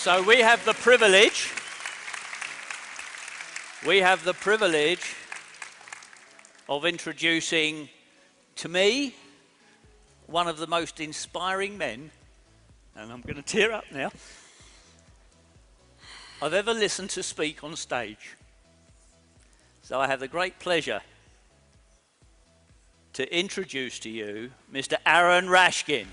So we have the privilege of introducing, to me, one of the most inspiring men, and I'm going to tear up now, I've ever listened to speak on stage. So I have the great pleasure to introduce to you Mr. Aaron Rashkin.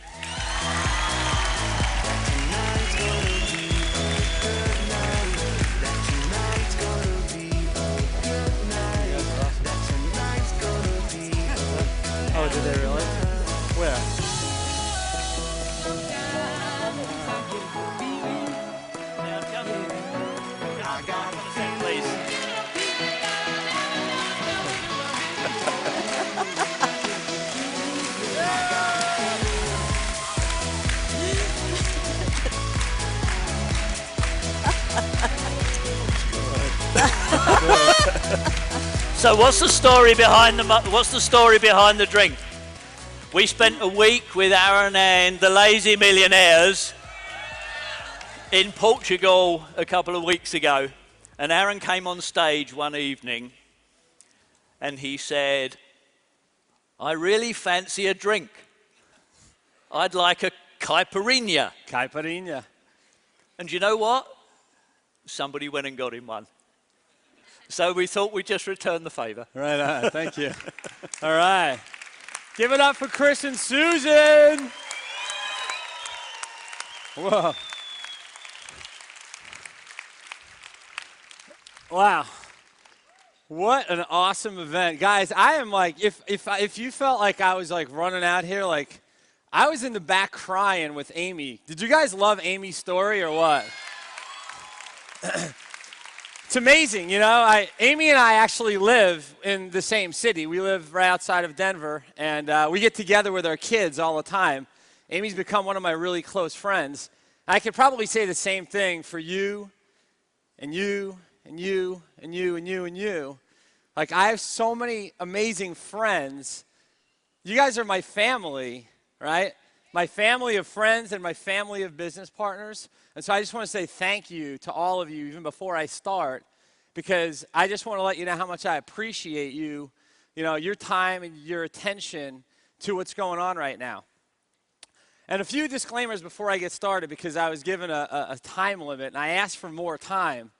Oh, did they really? Where? Please. So what's the story behind the drink? We spent a week with Aaron and the Lazy Millionaires in Portugal a couple of weeks ago, and Aaron came on stage one evening and he said, "I really fancy a drink. I'd like a caipirinha." Caipirinha. And you know what? Somebody went and got him one. So we thought we'd just return the favor. Right on. Thank you. All right. Give it up for Chris and Susan. Whoa. Wow. What an awesome event. Guys, I am like, if you felt like I was like running out here, like I was in the back crying with Amy. Did you guys love Amy's story or what? It's amazing, you know. Amy and I actually live in the same city. We live right outside of Denver, and we get together with our kids all the time. Amy's become one of my really close friends. I could probably say the same thing for you, and you, and you, and you, and you, and you. Like, I have so many amazing friends. You guys are my family, right? My family of friends and my family of business partners. And so I just want to say thank you to all of you, even before I start, because I just want to let you know how much I appreciate you, your time and your attention to what's going on right now. And a few disclaimers before I get started, because I was given a time limit, and I asked for more time.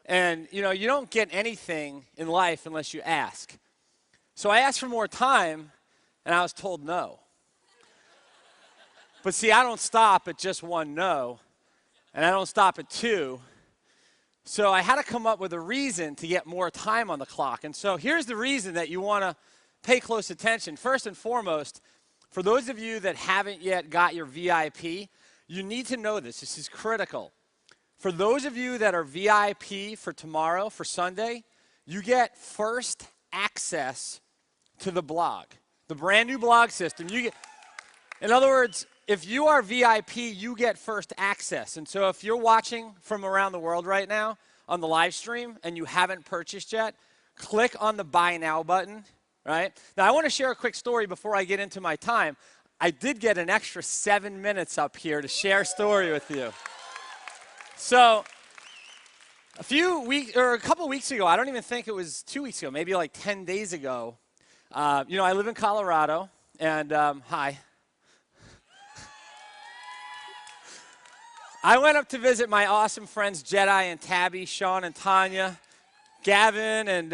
And, you don't get anything in life unless you ask. So I asked for more time, and I was told no. But see, I don't stop at just one no, and I don't stop at two. So I had to come up with a reason to get more time on the clock. And so here's the reason that you want to pay close attention. First and foremost, for those of you that haven't yet got your VIP, you need to know this. This is critical. For those of you that are VIP for tomorrow, for Sunday, you get first access to the blog, the brand new blog system. In other words, if you are VIP, you get first access. And so if you're watching from around the world right now on the live stream and you haven't purchased yet, click on the Buy Now button, right? Now, I want to share a quick story before I get into my time. I did get an extra 7 minutes up here to share a story with you. So a couple weeks ago, I don't even think it was 2 weeks ago, maybe like 10 days ago, I live in Colorado, and hi. I went up to visit my awesome friends Jedi and Tabby, Sean and Tanya, Gavin, and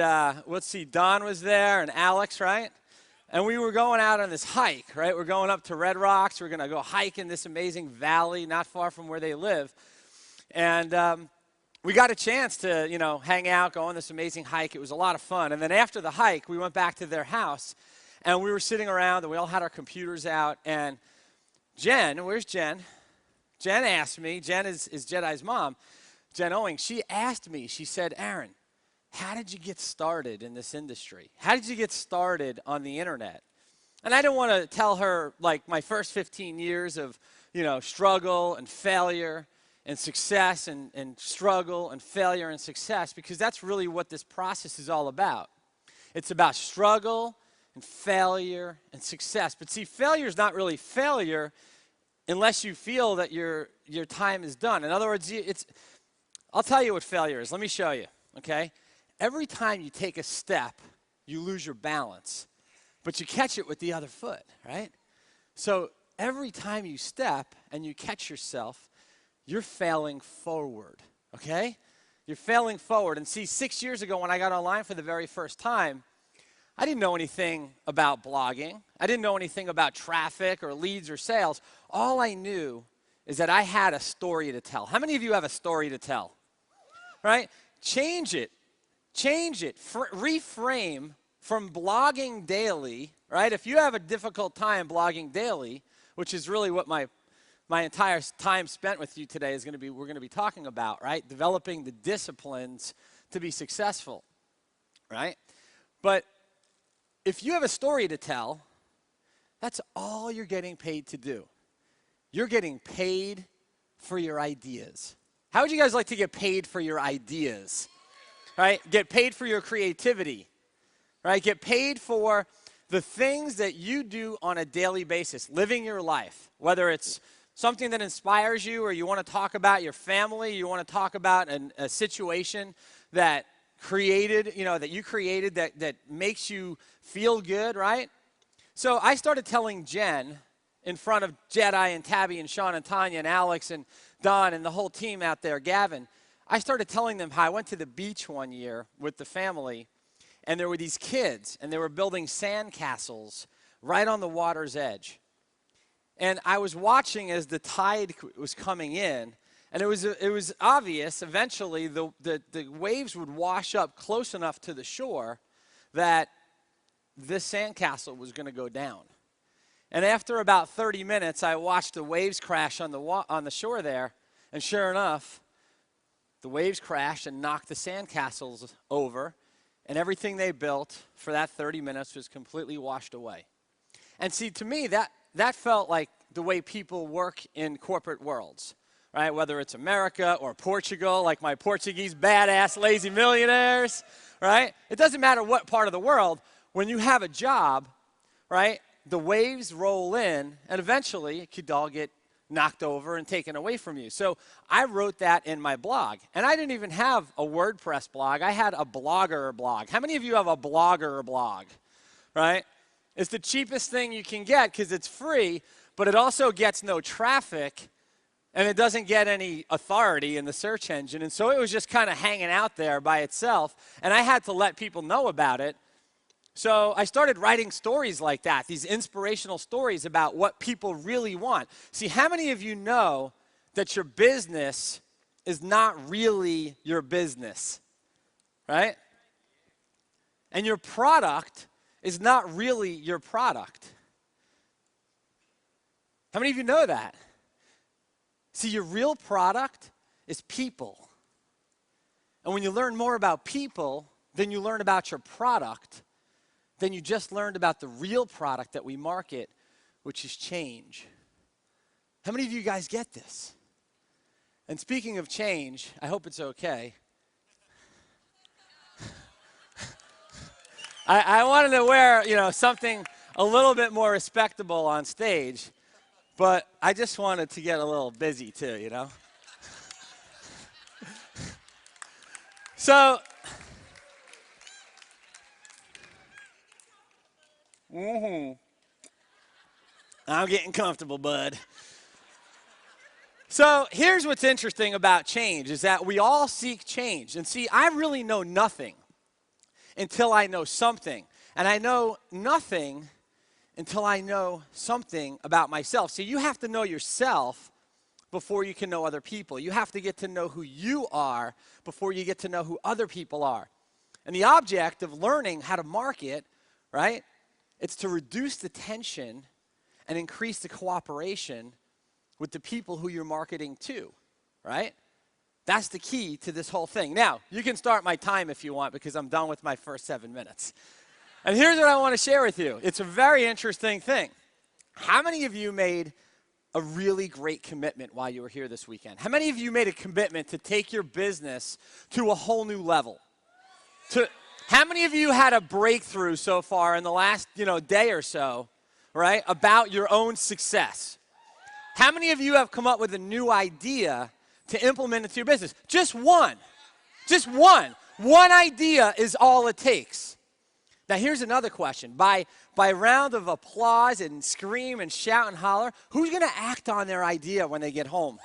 Don was there, and Alex, right? And we were going out on this hike, right? We're going up to Red Rocks. We're going to go hike in this amazing valley not far from where they live. And we got a chance to, hang out, go on this amazing hike. It was a lot of fun. And then after the hike, we went back to their house, and we were sitting around, and we all had our computers out. And Jen, where's Jen? Jen asked me, Jen is Jedi's mom, Jen Owing, she asked me, she said, "Aaron, how did you get started in this industry? How did you get started on the internet?" And I didn't want to tell her, like, my first 15 years of, struggle and failure and success and struggle and failure and success, because that's really what this process is all about. It's about struggle and failure and success. But see, failure is not really failure unless you feel that your time is done. In other words, I'll tell you what failure is. Let me show you, okay? Every time you take a step, you lose your balance, but you catch it with the other foot, right? So every time you step and you catch yourself, you're failing forward, okay? You're failing forward. And see, 6 years ago when I got online for the very first time, I didn't know anything about blogging. I didn't know anything about traffic or leads or sales. All I knew is that I had a story to tell. How many of you have a story to tell? Right? Change it. Change it. Reframe from blogging daily, right? If you have a difficult time blogging daily, which is really what my entire time spent with you today is going to be, we're going to be talking about, right? Developing the disciplines to be successful, right? But if you have a story to tell, that's all you're getting paid to do. You're getting paid for your ideas. How would you guys like to get paid for your ideas? Right? Get paid for your creativity. Right? Get paid for the things that you do on a daily basis, living your life, whether it's something that inspires you or you want to talk about your family, you want to talk about a situation that you created that makes you feel good, right? So I started telling Jen in front of Jedi and Tabby and Sean and Tanya and Alex and Don and the whole team out there, Gavin, I started telling them how I went to the beach one year with the family, and there were these kids, and they were building sand castles right on the water's edge. And I was watching as the tide was coming in, and it was obvious eventually the waves would wash up close enough to the shore that this sandcastle was going to go down. And after about 30 minutes, I watched the waves crash on the shore there, and sure enough, the waves crashed and knocked the sandcastles over, and everything they built for that 30 minutes was completely washed away. And see, to me, that felt like the way people work in corporate worlds, right? Whether it's America or Portugal, like my Portuguese badass lazy millionaires, right? It doesn't matter what part of the world. When you have a job, right, the waves roll in, and eventually it could all get knocked over and taken away from you. So I wrote that in my blog. And I didn't even have a WordPress blog. I had a Blogger blog. How many of you have a Blogger blog, right? It's the cheapest thing you can get because it's free, but it also gets no traffic, and it doesn't get any authority in the search engine. And so it was just kind of hanging out there by itself, and I had to let people know about it. So I started writing stories like that, these inspirational stories about what people really want. See, how many of you know that your business is not really your business, right? And your product is not really your product. How many of you know that? See, your real product is people. And when you learn more about people than you learn about your product, then you just learned about the real product that we market, which is change. How many of you guys get this? And speaking of change, I hope it's okay. I wanted to wear, something a little bit more respectable on stage, but I just wanted to get a little busy too, So, I'm getting comfortable, bud. So here's what's interesting about change is that we all seek change. And see, I really know nothing until I know something. And I know nothing until I know something about myself. So you have to know yourself before you can know other people. You have to get to know who you are before you get to know who other people are. And the object of learning how to market, right, it's to reduce the tension and increase the cooperation with the people who you're marketing to, right? That's the key to this whole thing. Now, you can start my time if you want because I'm done with my first 7 minutes. And here's what I want to share with you. It's a very interesting thing. How many of you made a really great commitment while you were here this weekend? How many of you made a commitment to take your business to a whole new level? How many of you had a breakthrough so far in the last, day or so, right, about your own success? How many of you have come up with a new idea to implement into your business? Just one. Just one. One idea is all it takes. Now, here's another question. By round of applause and scream and shout and holler, who's going to act on their idea when they get home?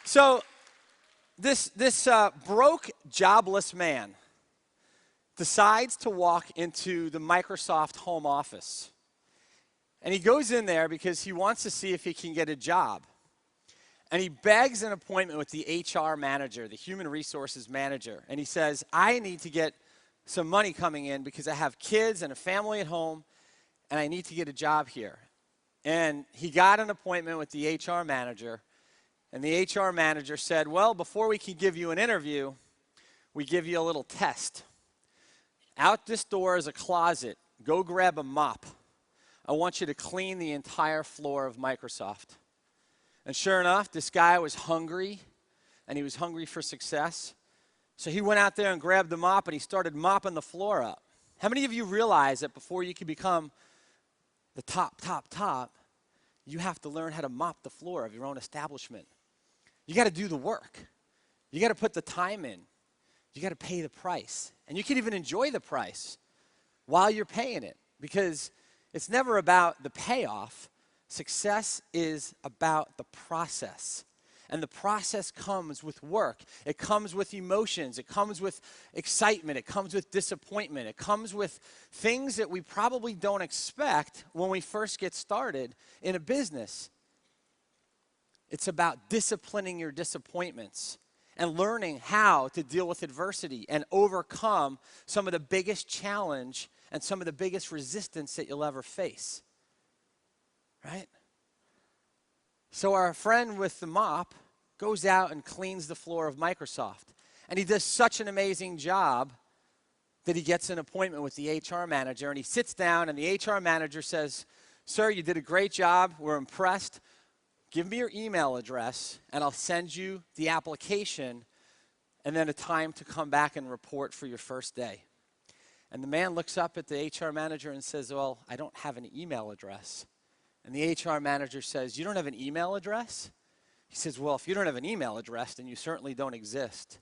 So, this broke, jobless man decides to walk into the Microsoft home office. And he goes in there because he wants to see if he can get a job. And he begs an appointment with the HR manager, the human resources manager. And he says, I need to get some money coming in because I have kids and a family at home, and I need to get a job here. And he got an appointment with the HR manager. And the HR manager said, well, before we can give you an interview, we give you a little test. Out this door is a closet. Go grab a mop. I want you to clean the entire floor of Microsoft. And sure enough, this guy was hungry, and he was hungry for success. So he went out there and grabbed the mop, and he started mopping the floor up. How many of you realize that before you can become the top, you have to learn how to mop the floor of your own establishment? You got to do the work. You got to put the time in. You got to pay the price. And you can even enjoy the price while you're paying it, because it's never about the payoff. Success is about the process. And the process comes with work. It comes with emotions. It comes with excitement. It comes with disappointment. It comes with things that we probably don't expect when we first get started in a business. It's about disciplining your disappointments and learning how to deal with adversity and overcome some of the biggest challenge and some of the biggest resistance that you'll ever face. Right? So our friend with the mop goes out and cleans the floor of Microsoft. And he does such an amazing job that he gets an appointment with the HR manager. And he sits down, and the HR manager says, sir, you did a great job. We're impressed. Give me your email address, and I'll send you the application and then a time to come back and report for your first day. And the man looks up at the HR manager and says, well, I don't have an email address. And the HR manager says, you don't have an email address? He says, well, if you don't have an email address, then you certainly don't exist.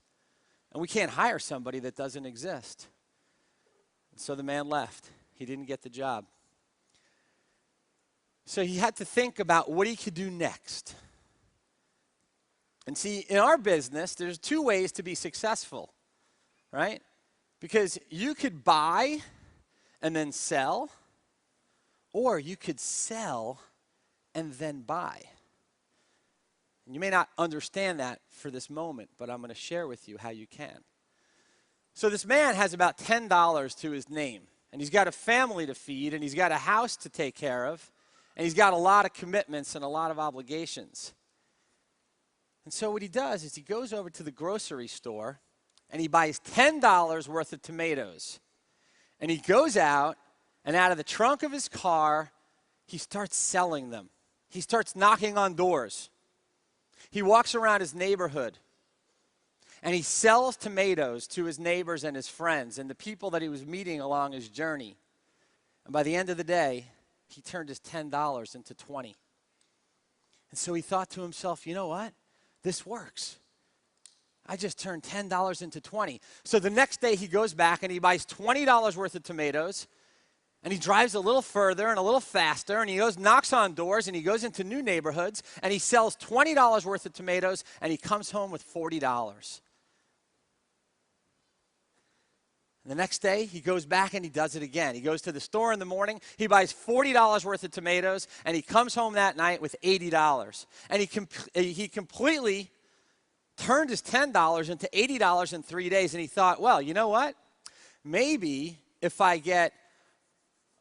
And we can't hire somebody that doesn't exist. And so the man left. He didn't get the job. So he had to think about what he could do next. And see, in our business, there's two ways to be successful, right? Because you could buy and then sell, or you could sell and then buy. And you may not understand that for this moment, but I'm going to share with you how you can. So this man has about $10 to his name, and he's got a family to feed, and he's got a house to take care of, and he's got a lot of commitments and a lot of obligations. And so what he does is he goes over to the grocery store, and he buys $10 worth of tomatoes. And he goes out, and out of the trunk of his car, he starts selling them. He starts knocking on doors. He walks around his neighborhood, and he sells tomatoes to his neighbors and his friends and the people that he was meeting along his journey. And by the end of the day, he turned his $10 into $20. And so he thought to himself, you know what? This works. I just turned $10 into $20. So the next day he goes back and he buys $20 worth of tomatoes, and he drives a little further and a little faster, and he goes, knocks on doors, and he goes into new neighborhoods, and he sells $20 worth of tomatoes, and he comes home with $40. And the next day, he goes back and he does it again. He goes to the store in the morning, he buys $40 worth of tomatoes, and he comes home that night with $80. And he completely turned his $10 into $80 in 3 days, and he thought, well, you know what? Maybe if I get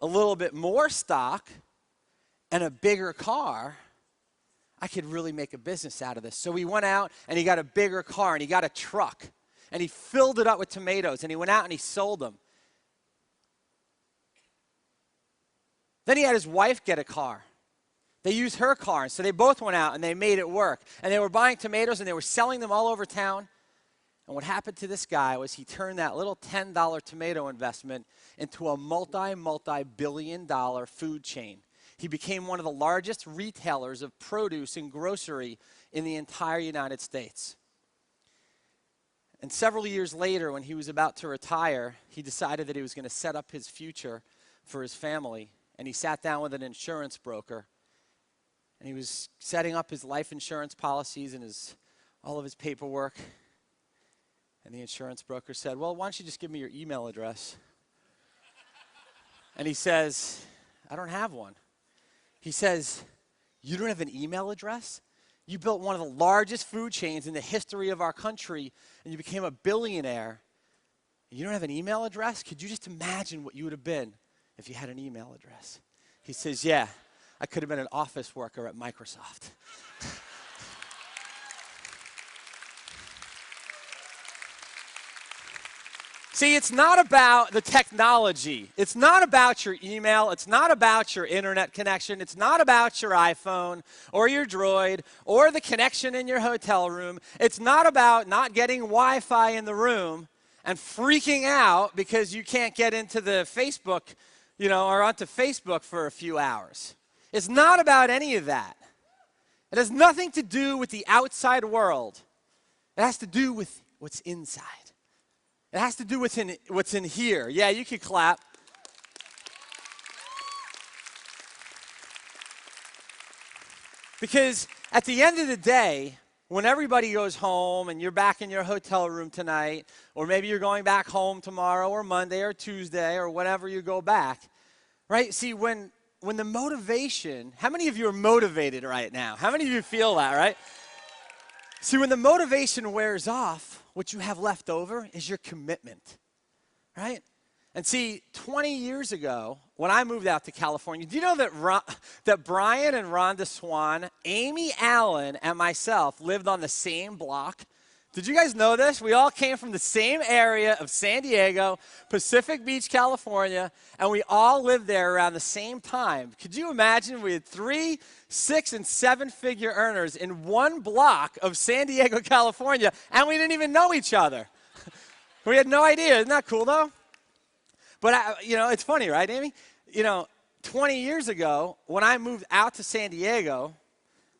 a little bit more stock and a bigger car, I could really make a business out of this. So he went out and he got a bigger car, and he got a truck, and he filled it up with tomatoes, and he went out and he sold them. Then he had his wife get a car. They used her car, and so they both went out and they made it work. And they were buying tomatoes and they were selling them all over town. And what happened to this guy was he turned that little $10 tomato investment into a multi-billion-dollar food chain. He became one of the largest retailers of produce and grocery in the entire United States. And several years later, when he was about to retire, he decided that he was going to set up his future for his family. And he sat down with an insurance broker. And he was setting up his life insurance policies and all of his paperwork. And the insurance broker said, well, why don't you just give me your email address? And he says, I don't have one. He says, you don't have an email address? You built one of the largest food chains in the history of our country, and you became a billionaire. And you don't have an email address? Could you just imagine what you would have been if you had an email address? He says, yeah, I could have been an office worker at Microsoft. See, it's not about the technology. It's not about your email. It's not about your internet connection. It's not about your iPhone or your Droid or the connection in your hotel room. It's not about not getting Wi-Fi in the room and freaking out because you can't get into the Facebook, or onto Facebook for a few hours. It's not about any of that. It has nothing to do with the outside world. It has to do with what's inside. It has to do with what's in here. Yeah, you can clap. Because at the end of the day, when everybody goes home and you're back in your hotel room tonight, or maybe you're going back home tomorrow or Monday or Tuesday or whenever you go back, right? See, when the motivation, how many of you are motivated right now? How many of you feel that, right? See, when the motivation wears off, what you have left over is your commitment, right? And see, 20 years ago, when I moved out to California, do you know that Brian and Rhonda Swan, Amy Allen, and myself lived on the same block? Did you guys know this? We all came from the same area of San Diego, Pacific Beach, California, and we all lived there around the same time. Could you imagine we had 3, 6, and 7-figure earners in one block of San Diego, California, and we didn't even know each other? We had no idea. Isn't that cool, though? But, it's funny, right, Amy? 20 years ago, when I moved out to San Diego,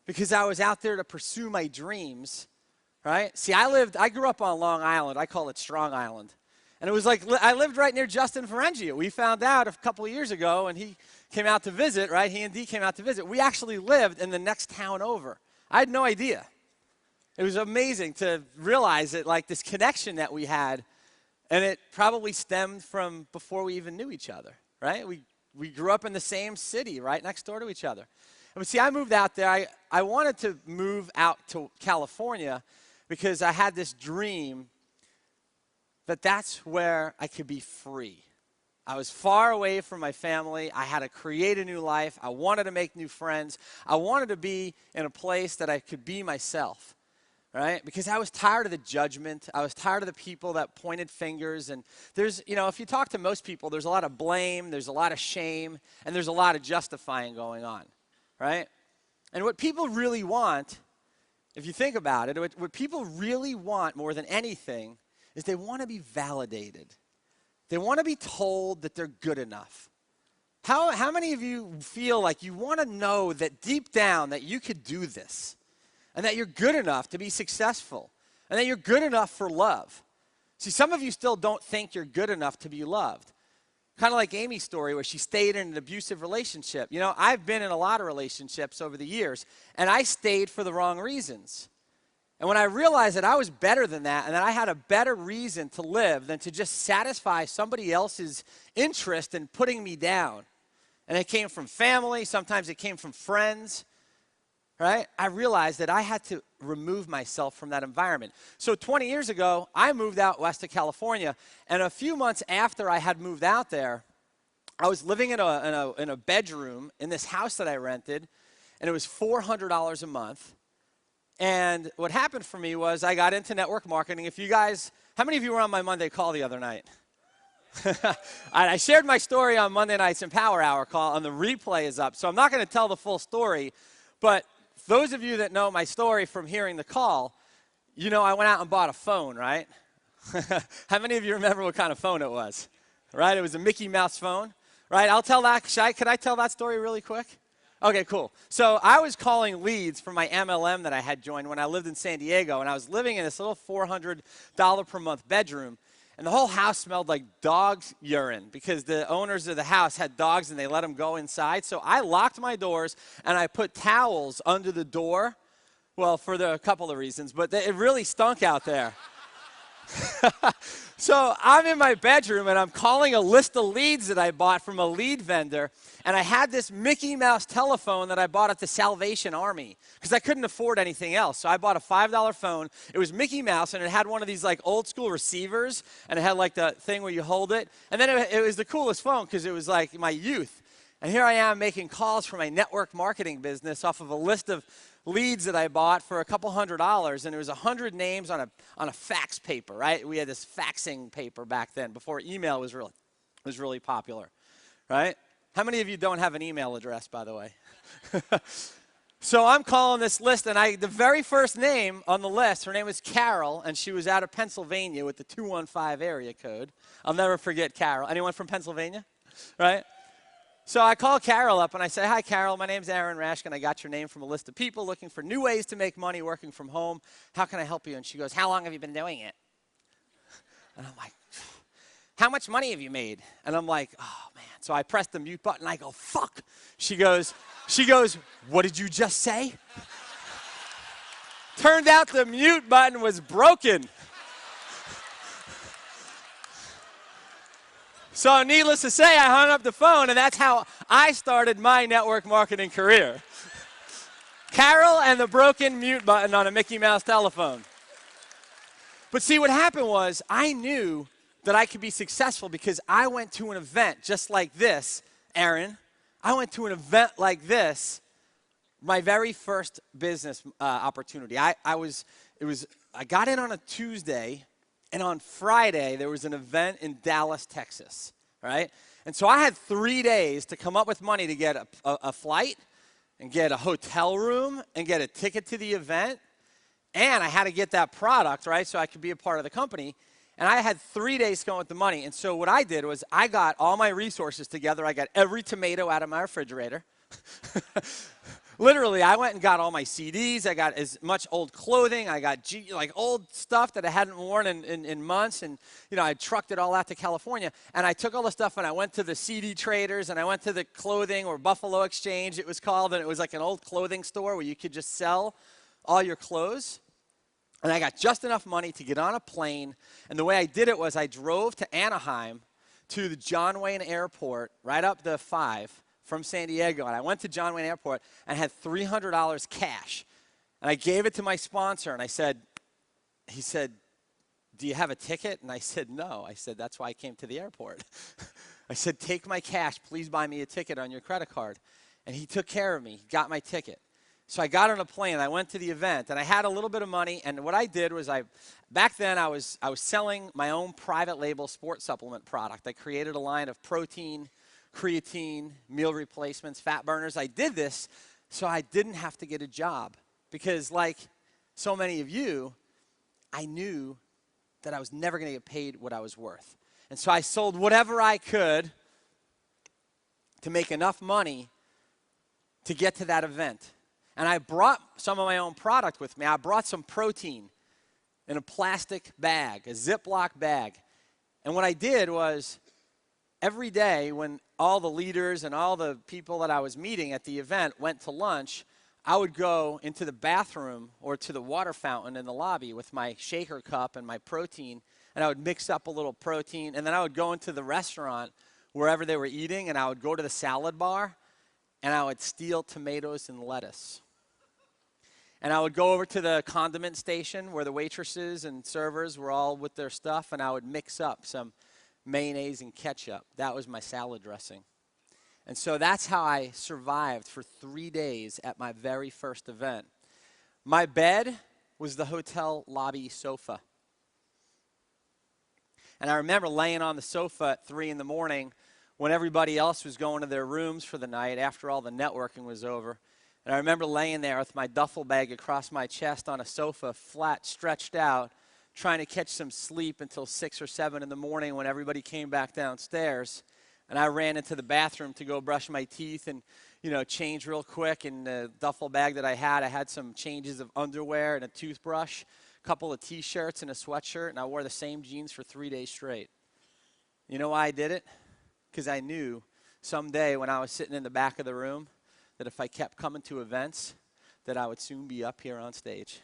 because I was out there to pursue my dreams, right? See, I grew up on Long Island. I call it Strong Island. And it was like, I lived right near Justin Ferengio. We found out a couple of years ago, and he came out to visit, right? He and Dee came out to visit. We actually lived in the next town over. I had no idea. It was amazing to realize that, like, this connection that we had, and it probably stemmed from before we even knew each other, right? We grew up in the same city, right next door to each other. And see, I moved out there. I wanted to move out to California because I had this dream that that's where I could be free. I was far away from my family. I had to create a new life. I wanted to make new friends. I wanted to be in a place that I could be myself, right? Because I was tired of the judgment. I was tired of the people that pointed fingers. And there's, if you talk to most people, there's a lot of blame, there's a lot of shame, and there's a lot of justifying going on, right? And what people really want, if you think about it, what people really want more than anything is they want to be validated. They want to be told that they're good enough. How many of you feel like you want to know that deep down that you could do this and that you're good enough to be successful and that you're good enough for love? See, some of you still don't think you're good enough to be loved. Kind of like Amy's story where she stayed in an abusive relationship. I've been in a lot of relationships over the years, and I stayed for the wrong reasons. And when I realized that I was better than that and that I had a better reason to live than to just satisfy somebody else's interest in putting me down, and it came from family, sometimes it came from friends, right? I realized that I had to remove myself from that environment. So 20 years ago, I moved out west of California, and a few months after I had moved out there, I was living in a bedroom in this house that I rented, and it was $400 a month. And what happened for me was I got into network marketing. How many of you were on my Monday call the other night? I shared my story on Monday night's Empower Hour call, and the replay is up. So I'm not going to tell the full story, but those of you that know my story from hearing the call, You know, I went out and bought a phone, right? How many of you remember what kind of phone it was? Right? It was a Mickey Mouse phone, right? I'll tell that. Could I tell that story really quick? Okay, cool. So I was calling leads for my MLM that I had joined when I lived in San Diego, and I was living in this little $400 per month bedroom, and the whole house smelled like dog's urine because the owners of the house had dogs and they let them go inside. So I locked my doors and I put towels under the door. Well, for a couple of reasons, but it really stunk out there. So I'm in my bedroom and I'm calling a list of leads that I bought from a lead vendor, and I had this Mickey Mouse telephone that I bought at the Salvation Army because I couldn't afford anything else. So I bought a $5 phone. It was Mickey Mouse, and it had one of these like old school receivers, and it had like the thing where you hold it. And then it was the coolest phone because it was like my youth. And here I am making calls for my network marketing business off of a list of leads that I bought for a couple $100, and there was 100 names on a fax paper, right? We had this faxing paper back then before email was really popular, right? How many of you don't have an email address, by the way? So I'm calling this list, and the very first name on the list, her name was Carol, and she was out of Pennsylvania with the 215 area code. I'll never forget Carol. Anyone from Pennsylvania, right? So I call Carol up and I say, "Hi, Carol, my name's Aaron Rashkin. I got your name from a list of people looking for new ways to make money working from home. How can I help you?" And she goes, "How long have you been doing it?" And I'm like, "How much money have you made?" And I'm like, "Oh, man." So I press the mute button. I go, "Fuck." She goes, "What did you just say?" Turned out the mute button was broken. So needless to say, I hung up the phone, and that's how I started my network marketing career. Carol and the broken mute button on a Mickey Mouse telephone. But see, what happened was I knew that I could be successful because I went to an event just like this, Aaron. I went to an event like this, my very first business opportunity. I got in on a Tuesday. And on Friday, there was an event in Dallas, Texas, right? And so I had 3 days to come up with money to get a flight and get a hotel room and get a ticket to the event. And I had to get that product, right, so I could be a part of the company. And I had 3 days to come up with the money. And so what I did was I got all my resources together. I got every tomato out of my refrigerator. Literally, I went and got all my CDs. I got as much old clothing. I got old stuff that I hadn't worn in months. And, I trucked it all out to California. And I took all the stuff and I went to the CD traders and I went to the clothing, or Buffalo Exchange it was called. And it was like an old clothing store where you could just sell all your clothes. And I got just enough money to get on a plane. And the way I did it was I drove to Anaheim to the John Wayne Airport, right up the 5 from San Diego, and I went to John Wayne Airport and had $300 cash. And I gave it to my sponsor, and he said, "Do you have a ticket?" And I said, "No." I said, "That's why I came to the airport." I said, "Take my cash. Please buy me a ticket on your credit card." And he took care of me. He got my ticket. So I got on a plane. I went to the event, and I had a little bit of money. And what I did was back then I was selling my own private label sports supplement product. I created a line of protein, creatine, meal replacements, fat burners. I did this so I didn't have to get a job because, like so many of you, I knew that I was never going to get paid what I was worth. And so I sold whatever I could to make enough money to get to that event. And I brought some of my own product with me. I brought some protein in a plastic bag, a Ziploc bag. And what I did was every day when all the leaders and all the people that I was meeting at the event went to lunch, I would go into the bathroom or to the water fountain in the lobby with my shaker cup and my protein, and I would mix up a little protein, and then I would go into the restaurant wherever they were eating, and I would go to the salad bar, and I would steal tomatoes and lettuce. And I would go over to the condiment station where the waitresses and servers were all with their stuff, and I would mix up some mayonnaise and ketchup. That was my salad dressing. And so that's how I survived for 3 days at my very first event. My bed was the hotel lobby sofa. And I remember laying on the sofa at 3 in the morning when everybody else was going to their rooms for the night after all the networking was over. And I remember laying there with my duffel bag across my chest on a sofa, flat, stretched out, trying to catch some sleep until 6 or 7 in the morning when everybody came back downstairs. And I ran into the bathroom to go brush my teeth and, change real quick. In the duffel bag that I had some changes of underwear and a toothbrush, a couple of T-shirts and a sweatshirt, and I wore the same jeans for 3 days straight. You know why I did it? Because I knew someday when I was sitting in the back of the room that if I kept coming to events, that I would soon be up here on stage.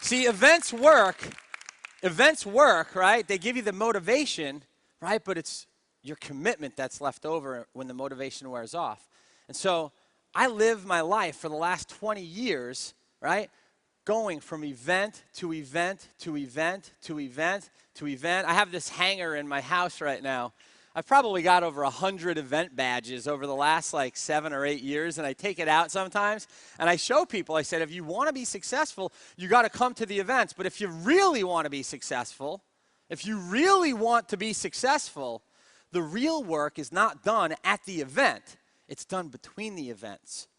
See, events work, right? They give you the motivation, right? But it's your commitment that's left over when the motivation wears off. And so I lived my life for the last 20 years, right? Going from event to event to event to event to event. I have this hanger in my house right now. I've probably got over 100 event badges over the last 7 or 8 years, and I take it out sometimes, and I show people, I said, if you want to be successful, you got to come to the events. But if you really want to be successful, the real work is not done at the event. It's done between the events.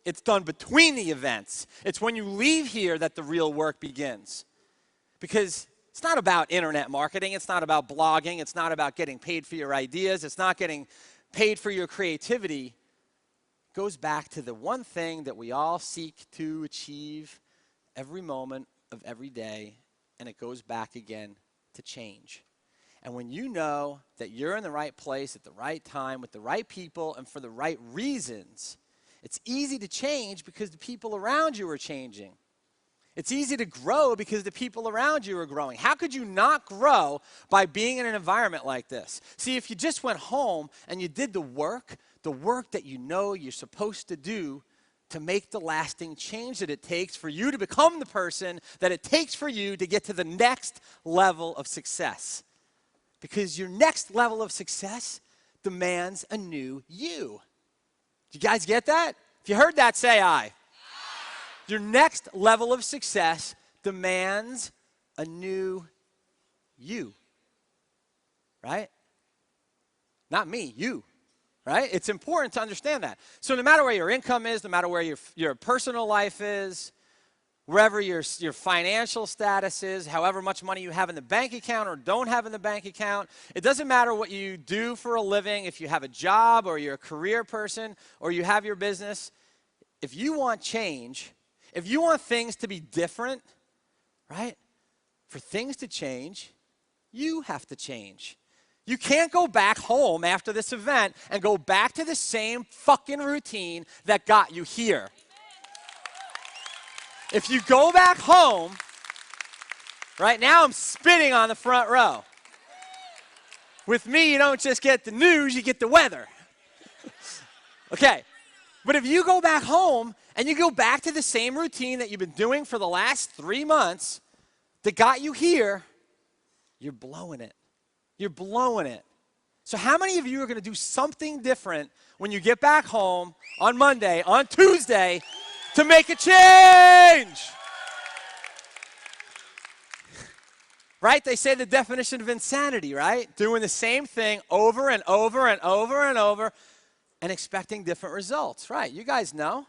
It's done between the events. It's when you leave here that the real work begins. Because it's not about internet marketing. It's not about blogging. It's not about getting paid for your ideas. It's not getting paid for your creativity. It goes back to the one thing that we all seek to achieve every moment of every day, and it goes back again to change. And when you know that you're in the right place at the right time with the right people and for the right reasons, it's easy to change because the people around you are changing. It's easy to grow because the people around you are growing. How could you not grow by being in an environment like this? See, if you just went home and you did the work that you know you're supposed to do to make the lasting change that it takes for you to become the person that it takes for you to get to the next level of success. Because your next level of success demands a new you. Do you guys get that? If you heard that, say aye. Your next level of success demands a new you, right? Not me, you, right? It's important to understand that. So no matter where your income is, no matter where your personal life is, wherever your financial status is, however much money you have in the bank account or don't have in the bank account, it doesn't matter what you do for a living, if you have a job or you're a career person or you have your business. If you want change, if you want things to be different, right? For things to change, you have to change. You can't go back home after this event and go back to the same fucking routine that got you here. If you go back home, right now I'm spitting on the front row. With me, you don't just get the news, you get the weather. Okay, but if you go back home and you go back to the same routine that you've been doing for the last 3 months that got you here, you're blowing it. You're blowing it. So how many of you are going to do something different when you get back home on Monday, on Tuesday, to make a change? Right? They say the definition of insanity, right? Doing the same thing over and over and over and over and expecting different results, right? You guys know.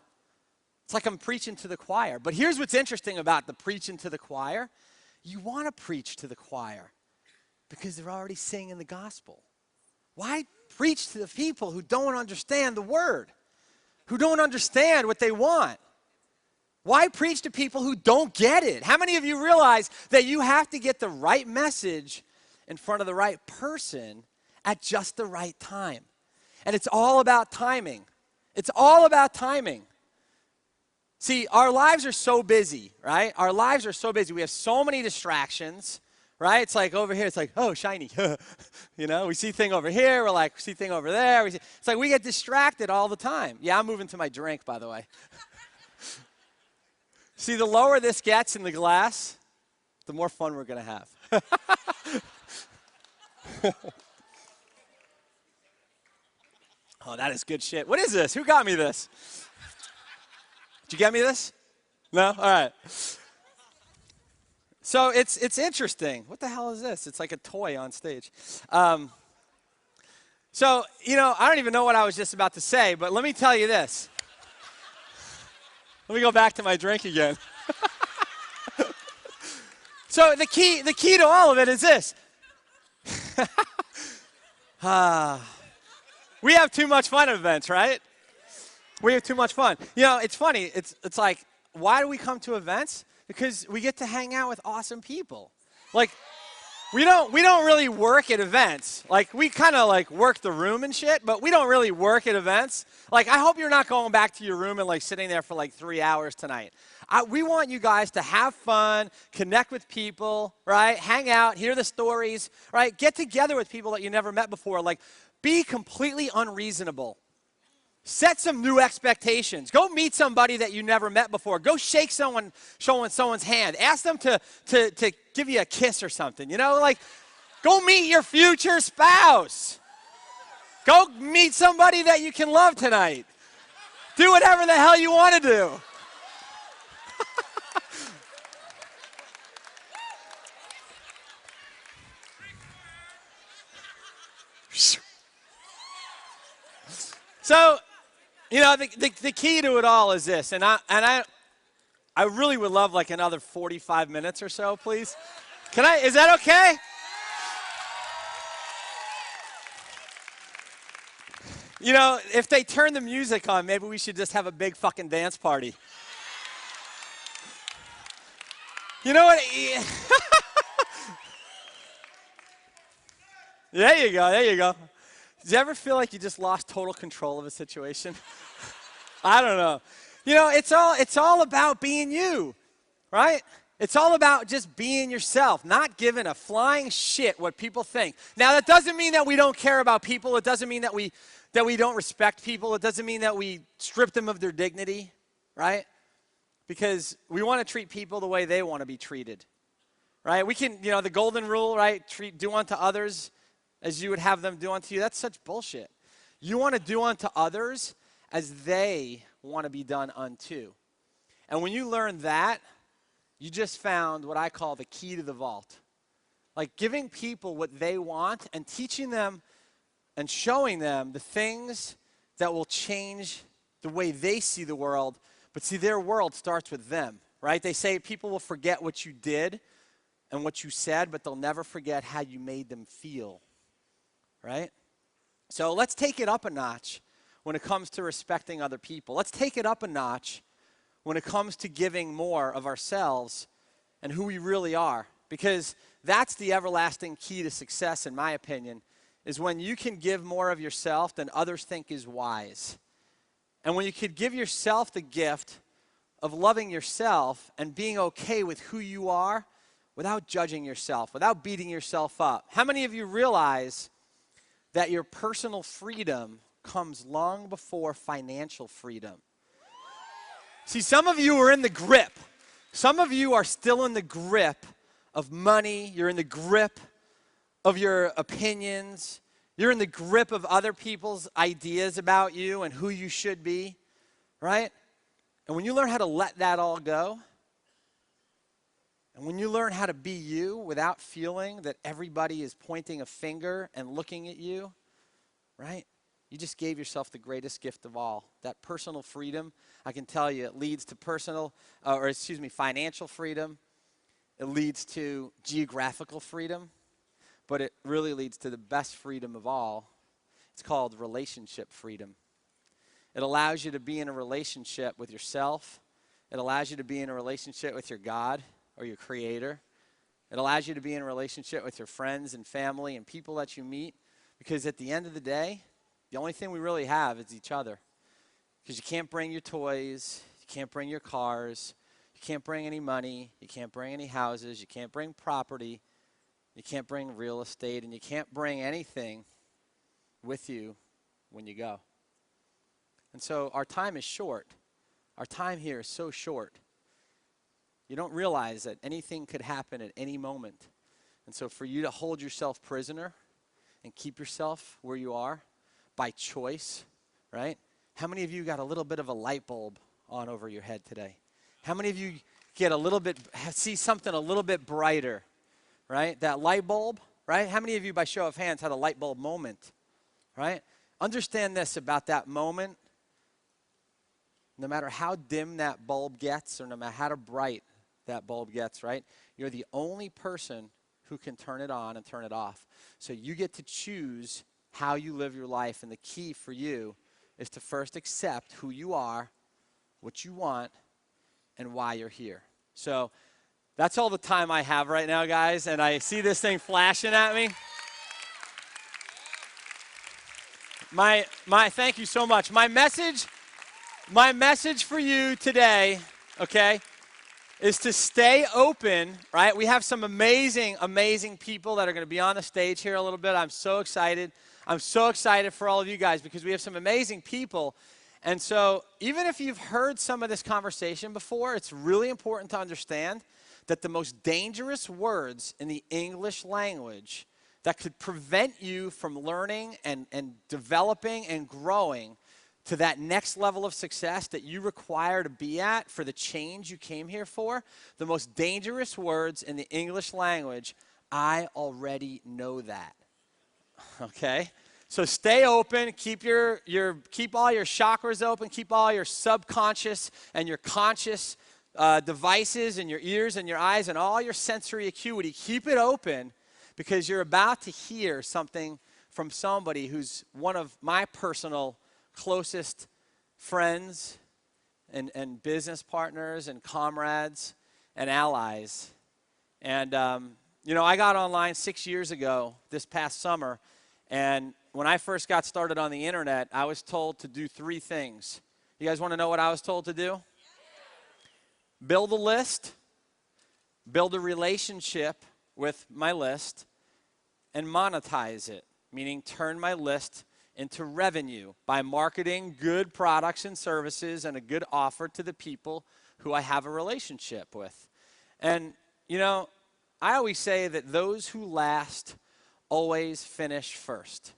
It's like I'm preaching to the choir. But here's what's interesting about the preaching to the choir. You want to preach to the choir because they're already singing the gospel. Why preach to the people who don't understand the word, who don't understand what they want? Why preach to people who don't get it? How many of you realize that you have to get the right message in front of the right person at just the right time? And it's all about timing. It's all about timing. See, our lives are so busy, right? Our lives are so busy. We have so many distractions, right? It's like over here, it's like, oh, shiny. You know, we see thing over here. We're like, we see thing over there. It's like we get distracted all the time. Yeah, I'm moving to my drink, by the way. See, the lower this gets in the glass, the more fun we're going to have. Oh, that is good shit. What is this? Who got me this? Did you get me this? No? All right. So it's interesting. What the hell is this? It's like a toy on stage. Um, so, I don't even know what I was just about to say, but let me tell you this. Let me go back to my drink again. So the key to all of it is this. We have too much fun at events, right? We have too much fun. It's funny. It's like, why do we come to events? Because we get to hang out with awesome people. Like, we don't really work at events. Like, we kind of like work the room and shit, but we don't really work at events. Like, I hope you're not going back to your room and like sitting there for like 3 hours tonight. We want you guys to have fun, connect with people, right? Hang out, hear the stories, right? Get together with people that you never met before. Like, be completely unreasonable. Set some new expectations. Go meet somebody that you never met before. Go shake someone's hand. Ask them to give you a kiss or something. Like, go meet your future spouse. Go meet somebody that you can love tonight. Do whatever the hell you want to do. So, the key to it all is this, and I really would love like another 45 minutes or so, please. Is that okay? If they turn the music on, maybe we should just have a big fucking dance party. You know what? There you go. Did you ever feel like you just lost total control of a situation? I don't know. It's all about being you, right? It's all about just being yourself, not giving a flying shit what people think. Now, that doesn't mean that we don't care about people. It doesn't mean that we don't respect people. It doesn't mean that we strip them of their dignity, right? Because we want to treat people the way they want to be treated, right? We can, the golden rule, right? Do unto others as you would have them do unto you. That's such bullshit. You want to do unto others as they want to be done unto. And when you learn that, you just found what I call the key to the vault. Like giving people what they want and teaching them and showing them the things that will change the way they see the world. But see, their world starts with them, right? They say people will forget what you did and what you said, but they'll never forget how you made them feel, right? So let's take it up a notch when it comes to respecting other people. Let's take it up a notch when it comes to giving more of ourselves and who we really are. Because that's the everlasting key to success, in my opinion, is when you can give more of yourself than others think is wise. And when you could give yourself the gift of loving yourself and being okay with who you are without judging yourself, without beating yourself up. How many of you realize that your personal freedom comes long before financial freedom? See, some of you are in the grip. Some of you are still in the grip of money. You're in the grip of your opinions. You're in the grip of other people's ideas about you and who you should be, right? And when you learn how to let that all go, and when you learn how to be you without feeling that everybody is pointing a finger and looking at you, right? You just gave yourself the greatest gift of all. That personal freedom, I can tell you, it leads to financial freedom. It leads to geographical freedom. But it really leads to the best freedom of all. It's called relationship freedom. It allows you to be in a relationship with yourself. It allows you to be in a relationship with your God or your Creator. It allows you to be in a relationship with your friends and family and people that you meet. Because at the end of the day, the only thing we really have is each other. Because you can't bring your toys, you can't bring your cars, you can't bring any money, you can't bring any houses, you can't bring property, you can't bring real estate, and you can't bring anything with you when you go. And so our time is short. Our time here is so short. You don't realize that anything could happen at any moment. And so for you to hold yourself prisoner and keep yourself where you are by choice, right? How many of you got a little bit of a light bulb on over your head today? How many of you get a little bit, see something a little bit brighter, right? That light bulb, right? How many of you, by show of hands, had a light bulb moment, right? Understand this about that moment. No matter how dim that bulb gets or no matter how bright that bulb gets, right? You're the only person who can turn it on and turn it off. So you get to choose how you live your life. And the key for you is to first accept who you are, what you want, and why you're here. So that's all the time I have right now, guys. And I see this thing flashing at me. Thank you so much. My message for you today, okay, is to stay open, right? We have some amazing, amazing people that are going to be on the stage here a little bit. I'm so excited. I'm so excited for all of you guys because we have some amazing people. And so even if you've heard some of this conversation before, it's really important to understand that the most dangerous words in the English language that could prevent you from learning and developing and growing to that next level of success that you require to be at for the change you came here for, the most dangerous words in the English language, I already know that. Okay? So stay open, keep all your chakras open, keep all your subconscious and your conscious devices in your ears and your eyes and all your sensory acuity, keep it open because you're about to hear something from somebody who's one of my personal closest friends and business partners and comrades and allies. And, I got online 6 years ago this past summer, and when I first got started on the internet, I was told to do 3 things. You guys want to know what I was told to do? Build a list, build a relationship with my list, and monetize it, meaning turn my list into revenue by marketing good products and services and a good offer to the people who I have a relationship with. And, I always say that those who last always finish first,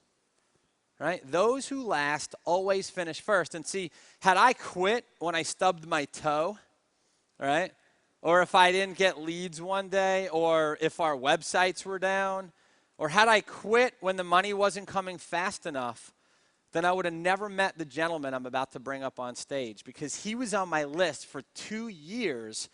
right? Those who last always finish first. And see, had I quit when I stubbed my toe, right? Or if I didn't get leads one day, or if our websites were down, or had I quit when the money wasn't coming fast enough, then I would have never met the gentleman I'm about to bring up on stage because he was on my list for 2 years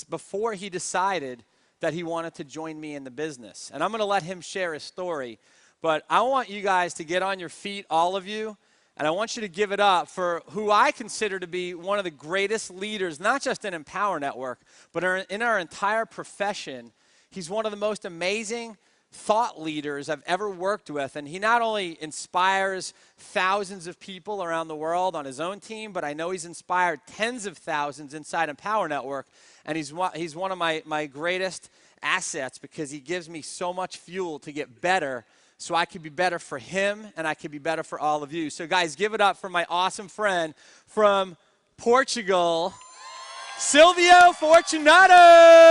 before he decided that he wanted to join me in the business. And I'm going to let him share his story. But I want you guys to get on your feet, all of you, and I want you to give it up for who I consider to be one of the greatest leaders, not just in Empower Network, but in our entire profession. He's one of the most amazing thought leaders I've ever worked with. And he not only inspires thousands of people around the world on his own team, but I know he's inspired tens of thousands inside Empower Network. And he's one of my greatest assets because he gives me so much fuel to get better so I could be better for him and I could be better for all of you. So guys, give it up for my awesome friend from Portugal, Silvio Fortunato.